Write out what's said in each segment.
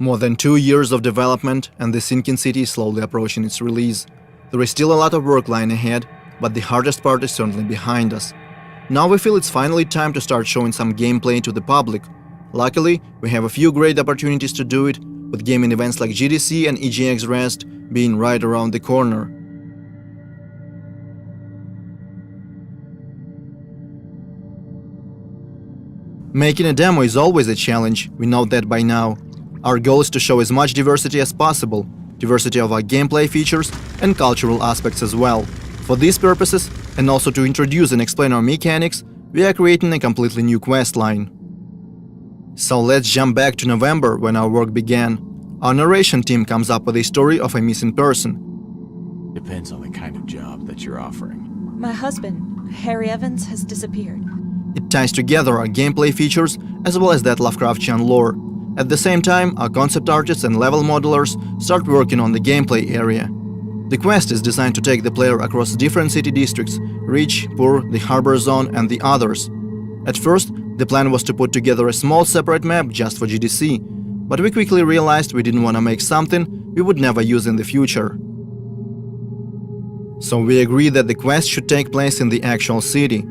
More than 2 years of development and the Sinking City is slowly approaching its release. There is still a lot of work lying ahead, but the hardest part is certainly behind us. Now we feel it's finally time to start showing some gameplay to the public. Luckily, we have a few great opportunities to do it, with gaming events like GDC and EGX Rest being right around the corner. Making a demo is always a challenge, we know that by now. Our goal is to show as much diversity as possible, diversity of our gameplay features and cultural aspects as well. For these purposes, and also to introduce and explain our mechanics, we are creating a completely new quest line. So let's jump back to November when our work began. Our narration team comes up with a story of a missing person. Depends on the kind of job that you're offering. My husband, Harry Evans, has disappeared. It ties together our gameplay features as well as that Lovecraftian lore. At the same time, our concept artists and level modelers start working on the gameplay area. The quest is designed to take the player across different city districts: Rich, Poor, the Harbor Zone and the others. At first, the plan was to put together a small separate map just for GDC, but we quickly realized we didn't want to make something we would never use in the future. So we agreed that the quest should take place in the actual city.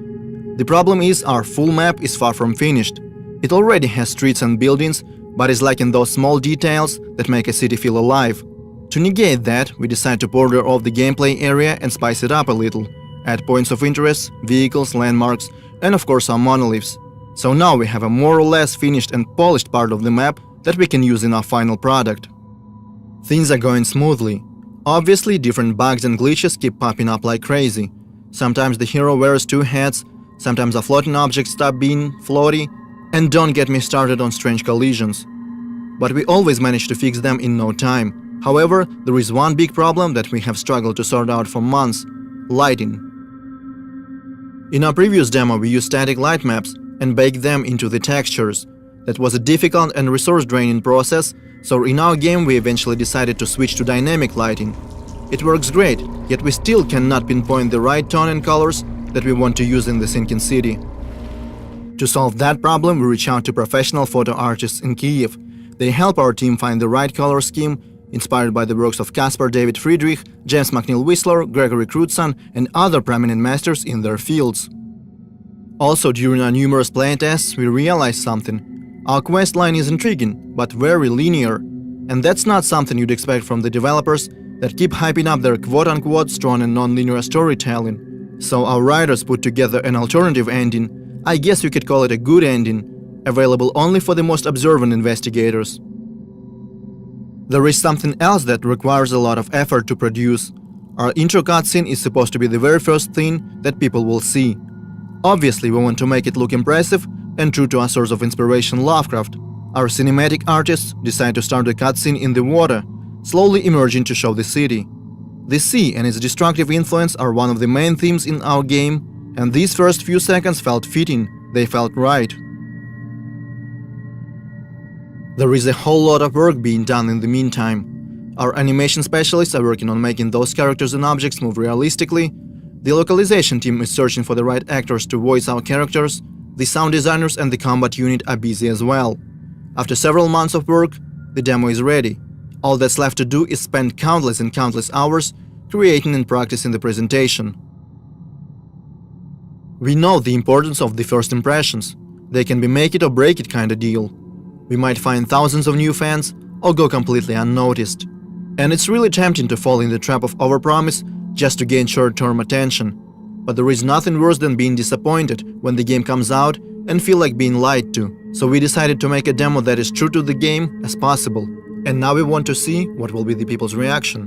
The problem is our full map is far from finished. It already has streets and buildings, but is lacking those small details that make a city feel alive. To negate that, we decide to border off the gameplay area and spice it up a little, add points of interest, vehicles, landmarks, and of course our monoliths. So now we have a more or less finished and polished part of the map that we can use in our final product. Things are going smoothly. Obviously, different bugs and glitches keep popping up like crazy. Sometimes the hero wears two hats, sometimes a floating object stop being floaty, and don't get me started on strange collisions. But we always manage to fix them in no time. However, there is one big problem that we have struggled to sort out for months: lighting. In our previous demo, we used static light maps and baked them into the textures. That was a difficult and resource-draining process, so in our game we eventually decided to switch to dynamic lighting. It works great, yet we still cannot pinpoint the right tone and colors that we want to use in the Sinking City. To solve that problem, we reach out to professional photo artists in Kyiv. They help our team find the right color scheme, inspired by the works of Caspar David Friedrich, James McNeill Whistler, Gregory Crutzen, and other prominent masters in their fields. Also, during our numerous playtests, we realized something. Our quest line is intriguing, but very linear. And that's not something you'd expect from the developers that keep hyping up their quote-unquote strong and non-linear storytelling. So our writers put together an alternative ending. I guess you could call it a good ending, available only for the most observant investigators. There is something else that requires a lot of effort to produce. Our intro cutscene is supposed to be the very first thing that people will see. Obviously, we want to make it look impressive and true to our source of inspiration, Lovecraft. Our cinematic artists decide to start the cutscene in the water, slowly emerging to show the city. The sea and its destructive influence are one of the main themes in our game, and these first few seconds felt fitting, they felt right. There is a whole lot of work being done in the meantime. Our animation specialists are working on making those characters and objects move realistically. The localization team is searching for the right actors to voice our characters. The sound designers and the combat unit are busy as well. After several months of work, the demo is ready. All that's left to do is spend countless and countless hours creating and practicing the presentation. We know the importance of the first impressions. They can be make it or break it kind of deal. We might find thousands of new fans or go completely unnoticed. And it's really tempting to fall in the trap of overpromise just to gain short-term attention. But there is nothing worse than being disappointed when the game comes out and feel like being lied to. So we decided to make a demo that is true to the game as possible. And now we want to see what will be the people's reaction.